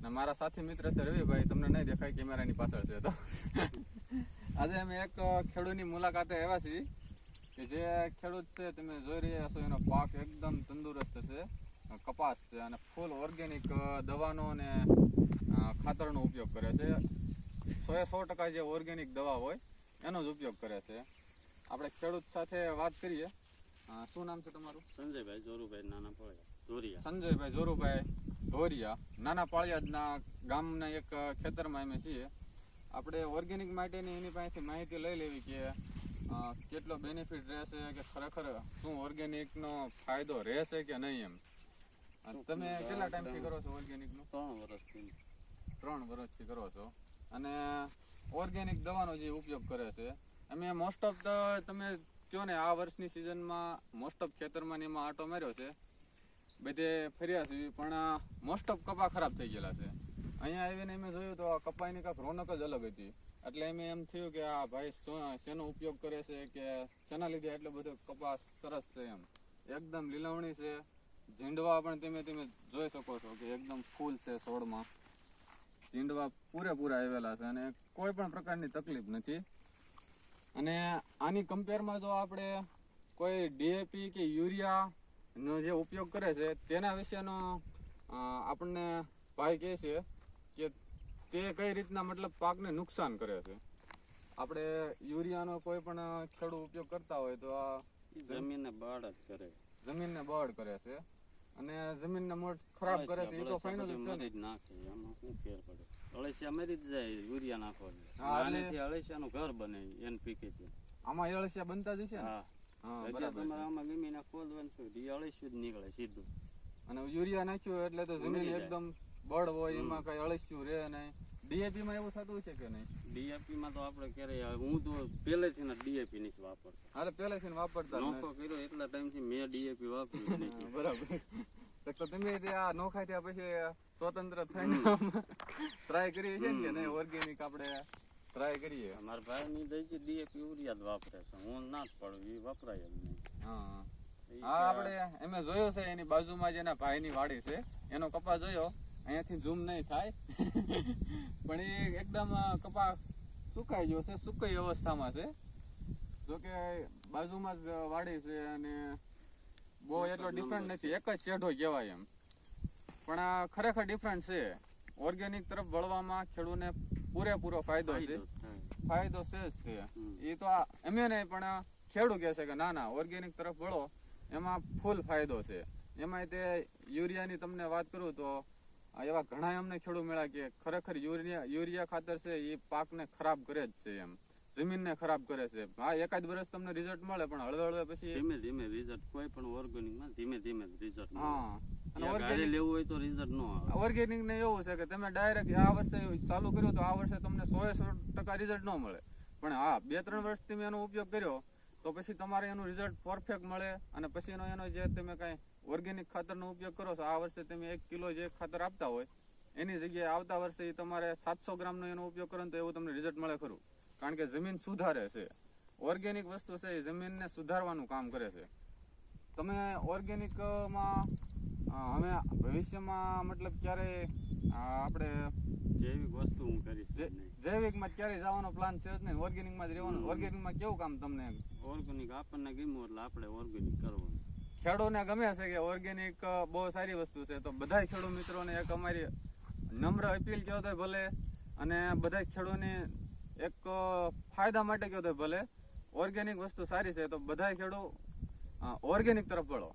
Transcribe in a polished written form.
અને મારા સાથી મિત્ર છે રવિભાઈ, તમને નહીં દેખાય કેમેરાની પાછળ છે. તો આજે અમે એક ખેડૂતની મુલાકાતે આવ્યા છીએ કે જે ખેડૂત છે તમે જોઈ રહ્યા છો, એનો પાક એકદમ તંદુરસ્ત છે, કપાસ છે અને ફૂલ ઓર્ગેનિક દવાનો અને ખાતરનો ઉપયોગ કરે છે. 100% જે ઓર્ગેનિક દવા હોય એનો જ ઉપયોગ કરે છે. આપણે ખેડૂત સાથે વાત કરીએ. શું નામ છે તમારું? સંજયભાઈ જોરુભાઈ નાના પાળિયા ધોરિયા. સંજયભાઈ જોરુભાઈ ધોરિયા, નાના પાળિયાદના ગામના એક ખેતરમાં અમે છીએ. આપણે ઓર્ગેનિક માટેની એની પાસેથી માહિતી લઈ લેવી કે કેટલો બેનિફિટ રહેશે, કે ખરેખર શું ઓર્ગેનિકનો ફાયદો રહેશે કે નહીં એમ. તમે કેટલા ટાઈમથી કરો છો ઓર્ગેનિકનું? 3 વર્ષથી કરો છો. અને ઓર્ગેનિક દવાનો જે ઉપયોગ કરે છે, અમે મોસ્ટ ઓફ તમે કહો ને આ વર્ષની સિઝનમાં મોસ્ટ ઓફ ખેતરમાં એમાં આંટો માર્યો છે, બધે ફર્યા છીએ, પણ મોસ્ટ ઓફ કપા ખરાબ થઈ ગયેલા છે. અહીંયા આવીને અમે જોયું તો આ કપાઈની કાંઈક રોનક જ અલગ હતી. એટલે એમ થયું કે આ ભાઈ શેનો ઉપયોગ કરે છે, કે શેના લીધે એટલો બધો કપાસ સરસ છે એમ. એકદમ લીલવણી છે, ઝીંડવા પણ તમે જોઈ શકો છો કે એકદમ ફૂલ છે, છોડમાં ઝીંડવા પૂરેપૂરા આવેલા છે અને કોઈ પણ પ્રકારની તકલીફ નથી. અને આની કમ્પેરમાં જો આપણે કોઈ ડીએપી કે યુરિયાનો જે ઉપયોગ કરે છે તેના વિશેનો આપણને ભાઈ કહે છે કે તે કઈ રીતના મતલબ પાકને નુકસાન કરે છે. આપણે યુરિયાનો કોઈ પણ ખેડૂત ઉપયોગ કરતા હોય તો આ જમીનને બળ જ કરે, જમીનને બળ કરે છે અને જમીનને મોટ ખરાબ કરે છે. એ તો ફાઇનલ જ છે ને. નાખે એમાં શું ફેર પડે? અળસિયા મરી જ જાય યુરિયા નાખવા. આનાથી અળસિયાનું ઘર બને NPK થી. આમાં અળસિયા બનતા જ છે ને? હા બરાબર. તમારે આમાં ગમીને ખોદવાનું છે, એ અળસિયું જ નીકળે સીધું. અને યુરિયા નાખ્યું એટલે તો જમીન એકદમ બળ હોય, એમાં કઈ અળસિયું રહે નહીં. ડીએપી માં એવું થતું છે કે નહીં? ડીએપી માં તો આપણે ક્યારે, હું તો પહેલેથી ને ડીએપી નથી વાપરતો. હાલે પહેલેથી વાપરતા નોખો કર્યો એટલા ટાઈમથી મેં ડીએપી વાપર્યું નથી. બરાબર. તો તમે આ નોખા થયા પછી સ્વતંત્ર થઈને ટ્રાય કરીએ છીએ કે નહીં? ઓર્ગેનિક આપણે ટ્રાય કરીએ. મારા ભાઈ ની દઈ છે ડીએપી યુરિયા જ વાપરે છે, હું ના જ પડું, એ વપરાય જ નહીં. હા આપણે એમે જોયો છે, એની બાજુમાં જેના ભાઈની વાડી છે એનો કપા જોયો, અહીંયાથી ઝૂમ નહીં થાય પણ એ એકદમ કપા સુકાઈ ગયો છે, સુકાઈ અવસ્થામાં છે. જોકે બાજુમાં જ વાડી છે અને બહુ એટલો ડિફરન્ટ નથી, એક જ શેઢો કહેવાય એમ, પણ આ ખરેખર ડિફરન્ટ છે. ઓર્ગેનિક તરફ વળવામાં ખેડૂતને પૂરેપૂરો ફાયદો છે, ફાયદો છે જ તે. એ તો એમે નહીં પણ ખેડૂત કહે છે કે ના ઓર્ગેનિક તરફ વળો, એમાં ફૂલ ફાયદો છે. એમાં તે યુરિયાની તમને વાત કરું તો એવા ઘણા અમને ખેડૂત મળ્યા કે ખરેખર યુરિયા ખાતર છે એ પાકને ખરાબ કરે જ છે એમ, જમીનને ખરાબ કરે છે. હા, એકાદ વર્ષ તમને રિઝલ્ટ મળે પણ હળવે પછી ધીમે ધીમે રિઝલ્ટ, કોઈ પણ ઓર્ગેનિક માં ધીમે ધીમે રિઝલ્ટ. હા, અને ઓર્ગેનિક લેવું હોય તો રિઝલ્ટ ન આવે. ઓર્ગેનિક ને એવું છે કે તમે ડાયરેક્ટ આ વર્ષે ચાલુ કર્યો તો આ વર્ષે તમને 100% રિઝલ્ટ ન મળે, પણ હા 2-3 વર્ષ તમે એનો ઉપયોગ કર્યો તો પછી તમારે એનું રિઝલ્ટ પરફેક્ટ મળે. અને પછી એનો જે તમે કાંઈ ઓર્ગેનિક ખાતરનો ઉપયોગ કરો છો, આ વર્ષે તમે 1 કિલો જે ખાતર આપતા હોય એની જગ્યાએ આવતા વર્ષે તમારે 700 ગ્રામનો એનો ઉપયોગ કરો તો એવું તમને રિઝલ્ટ મળે ખરું. કારણ કે જમીન સુધારે છે. ઓર્ગેનિક વસ્તુ છે એ જમીનને સુધારવાનું કામ કરે છે. તમે ઓર્ગેનિકમાં હવે ભવિષ્યમાં મતલબ ક્યારે આપણે જૈવિક વસ્તુ હું કરીશ, જૈવિકમાં ક્યારે જવાનો પ્લાન છે જ નહીં, ઓર્ગેનિકમાં જ રહેવાનું? ઓર્ગેનિકમાં કેવું કામ તમને? ઓર્ગેનિક આપણને ગમ્યું એટલે આપણે ઓર્ગેનિક કરવાનું. ખેડૂતને ગમે છે કે ઓર્ગેનિક બહુ સારી વસ્તુ છે, તો બધા ખેડૂત મિત્રોને એક અમારી નમ્ર અપીલ કહો તો ભલે, અને બધા ખેડૂતની એક ફાયદા માટે કહો તો ભલે, ઓર્ગેનિક વસ્તુ સારી છે તો બધા ખેડૂત ઓર્ગેનિક તરફ વળો.